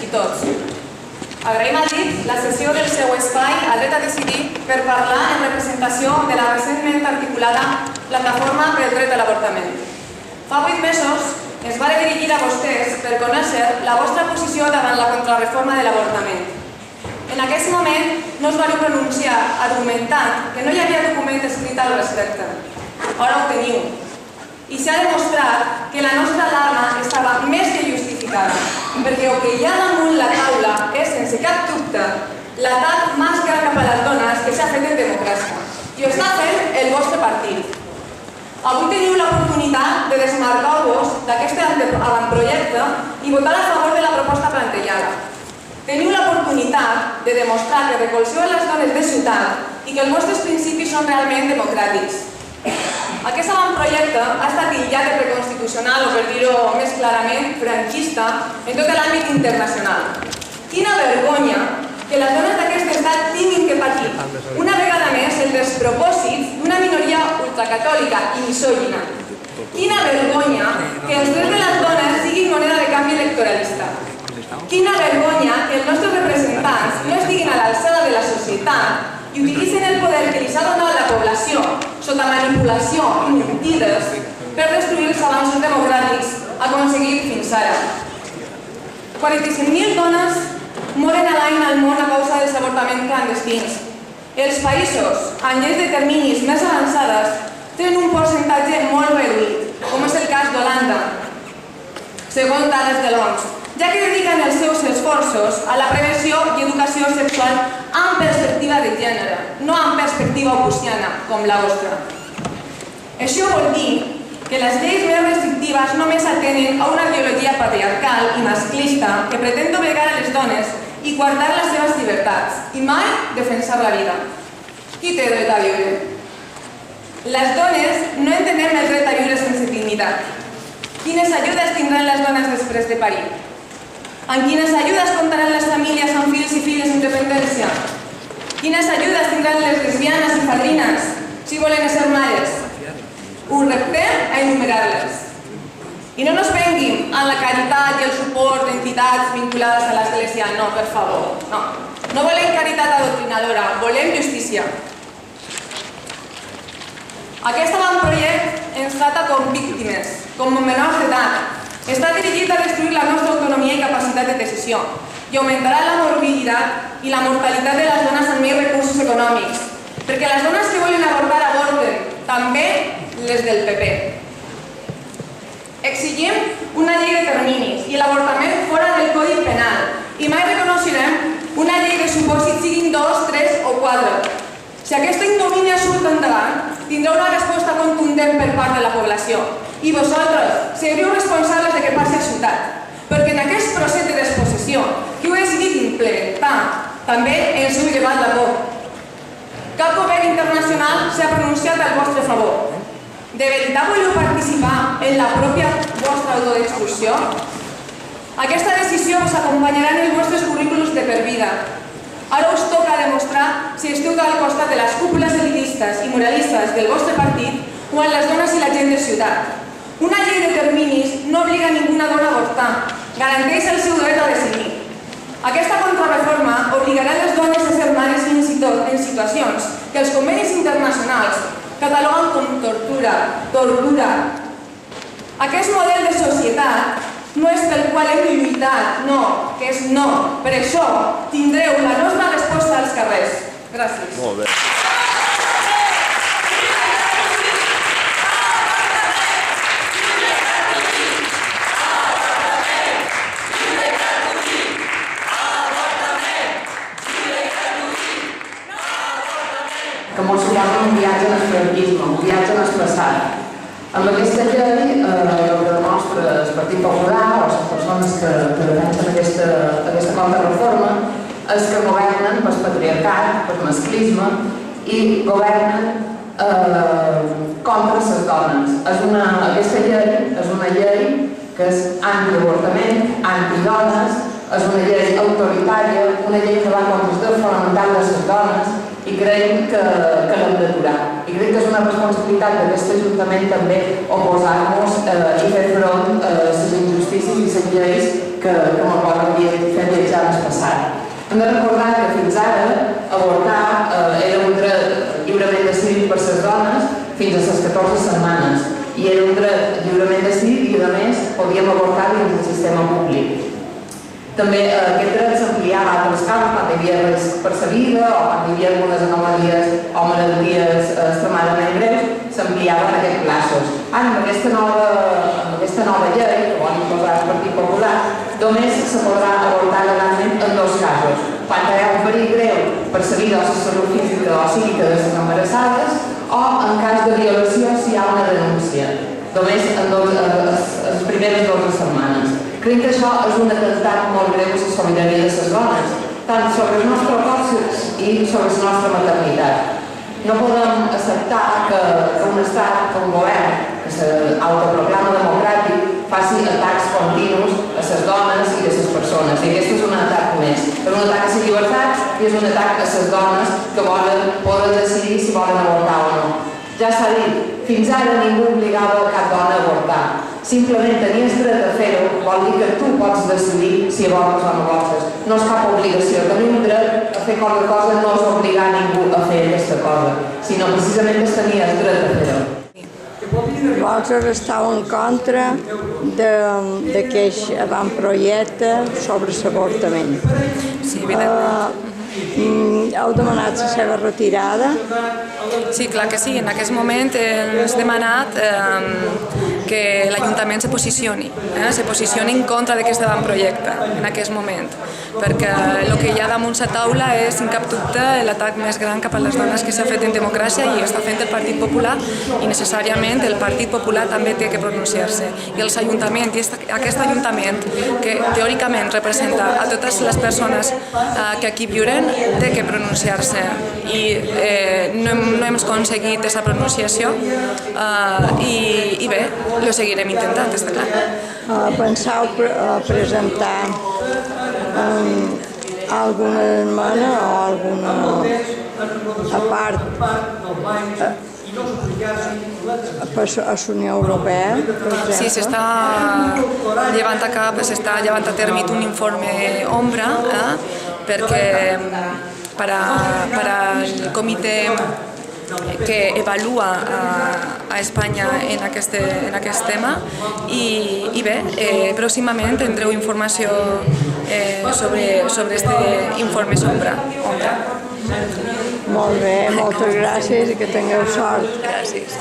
i tots. Agraïm al DIC la cessió del seu espai al dret a decidir per parlar en representació de la recentment articulada Plataforma pel Dret a l'Avortament. Fa 8 mesos es va dirigir a vostès per conèixer la vostra posició davant la contrarreforma de l'avortament. En aquest moment no us vau pronunciar argumentant que no hi havia document escrit al respecte. Ara ho teniu. I s'ha demostrat que la nostra alarma estava més que justificada, perquè el que hi ha damunt la taula és, sense cap dubte, l'atac màscara cap a les dones que s'ha fet en democràcia. I ho està fent el vostre partit. Avui teniu l'oportunitat de desmarcar-vos d'aquest avantprojecte i votar a favor de la proposta plantejada. Teniu l'oportunitat de demostrar que recolzeu les dones de ciutat i que els vostres principis són realment democràtics. Aquest avantprojecte ha estat titllat de preconstitucional, o per dir-ho més clarament, franquista, en tot l'àmbit internacional. Quina vergonya que les dones d'aquest estat tinguin que patir una vegada més el despropòsit d'una minoria ultracatòlica i misògina. Quina vergonya que els drets de les dones siguin moneda de canvi electoralista. Quina vergonya que els nostres representants no estiguin a l'alçada de la societat i utilitzen el poder que li s'ha donat a la població sota manipulació i mentides per destruir els avanços democràtics aconseguits fins ara. 45.000 dones moren a l'any al món a causa dels avortaments clandestins. Els països amb lleis de terminis més avançades tenen un percentatge molt reduït, com és el cas d'Holanda, segons dades de l'OMS, ja que dediquen els seus esforços a la prevenció i educació sexual amb perspectiva de gènere, no amb perspectiva opusiana, com la vostra. Això vol dir que les lleis més restrictives només atenen a una ideologia patriarcal i masclista que pretén obligar a les dones i guardar les seves llibertats i mai defensar la vida. Qui té dret a viure? Les dones no entenem el dret a viure sense dignitat. Quines ajudes tindran les dones després de parir? Amb quines ajudes comptaran les famílies amb fills i filles en dependència? Quines ajudes tindran les lesbianes i fadrines si volen ser mares? Us reptem a enumerar-les. I no nos venguin amb la caritat i el suport d'entitats vinculades a l'Església. No, per favor. No. No volem caritat adoctrinadora, volem justícia. Aquest avantprojecte ens trata com víctimes, com menors d'edat. Està dirigit a destruir la nostra autonomia i capacitat de decisió i augmentarà la morbiditat i la mortalitat de les dones amb més recursos econòmics, perquè les dones que volen avortar avorten, també les del PP. Exigim una llei de terminis i l'avortament fora del Codi Penal i mai reconeixerem una llei de supòsits siguin 2, 3 o 4. Si aquesta ignomínia surt endavant, tindrà una resposta contundent per part de la població. I vosaltres seriu responsables de que passi a ciutat, perquè en aquest procés de despossessió que heu decidit implementar també ens heu llevat la por. Cap govern internacional s'ha pronunciat al vostre favor. De veritat voleu participar en la pròpia vostra autodestrucció? Aquesta decisió us acompanyarà en els vostres currículums de per vida. Ara us toca demostrar si esteu al costat de les cúpules elitistes i moralistes del vostre partit o en les dones i la gent de ciutat. Una llei de terminis no obliga a ninguna dona a avortar, garanteix el seu dret a decidir. Aquesta contrarreforma obligarà les dones a ser mares fins i tot en situacions que els convenis internacionals cataloguen com tortura. Aquest model de societat no és pel qual hem lluitat, no, que és no. Per això tindreu la nostra resposta als carrers. Gràcies. Molt bé. Que molt suposa un viatge en el franquisme, un viatge en el passat. Amb aquesta llei, el que demostra el Partit Popular o les persones que defensen aquesta contrarreforma és que governen pel patriarcat, pel masclisme i governen contra les dones. Aquesta llei és una llei que és antiavortament, antidones, és una llei autoritària, una llei que va contra els drets fonamentals de les dones i creiem que l'hem d'aturar. I crec que és una responsabilitat d'aquest Ajuntament també oposar-nos i fer front a les injustícies i les lleis que ens volen fer viatjar en el passat. Hem de recordar que fins ara avortar era un dret lliurement decidit per les dones fins a les 14 setmanes i era un dret lliurement decidit i, a més, podíem avortar dins del sistema públic. També aquest dret s'ampliava a altres casos quan hi havia risc per la vida o quan hi havia algunes anomalies o malalties extremadament greus, s'ampliava en aquests plaços. Ara, amb aquesta nova llei que vol imposar el Partit Popular, només se podrà avortar legalment en 2 casos. Quan hi ha un perill greu per la vida o la salut física o psíquica de les embarassades o en cas de violació si hi ha una denúncia. Només en les primeres 12 setmanes. Crec que això és un atemptat molt greu a la sobirania de les dones, tant sobre el nostre cos i sobre la nostra maternitat. No podem acceptar que un estat, que un govern, que s'autoproclama democràtic, faci atacs continus a les dones i a les persones. I aquest és un atac més. És un atac a la llibertat i és un atac a les dones que poden decidir si volen avortar o no. Ja s'ha dit, fins ara ningú obligava cap dona a avortar. Simplement tenies dret a fer-ho, vol dir que tu pots decidir si avortes o no avortes. No és cap obligació. Tenir un dret a fer qualque cosa no és obligar ningú a fer aquesta cosa, sinó precisament que tenies dret a fer-ho. Vosaltres estàu en contra d'aquest avantprojecte sobre l'avortament. Sí, evidentment. Heu demanat la seva retirada? Sí, clar que sí. En aquest moment hem demanat que l'Ajuntament se posicioni en contra d'aquest avantprojecte en aquest moment, perquè el que hi ha damunt la taula és, sin cap dubte, l'atac més gran cap a les dones que s'ha fet en democràcia i està fent el Partit Popular, i necessàriament el Partit Popular també té que pronunciar-se. I els ajuntaments, i aquest Ajuntament, que teòricament representa a totes les persones que aquí viuren, té que pronunciar-se. I no hem aconseguit aquesta pronunciació i bé, ho seguirem intentant, està clar. Penseu presentar alguna esmena o alguna part per a la Unió Europea, per exemple? Sí, s'està llevant a terme un informe ombra perquè per al comitè que evalua a Espanya en aquest tema i bé, pròximament tindreu informació sobre aquest informe ombra. Molt bé, moltes gràcies i que tingueu sort. Gràcies.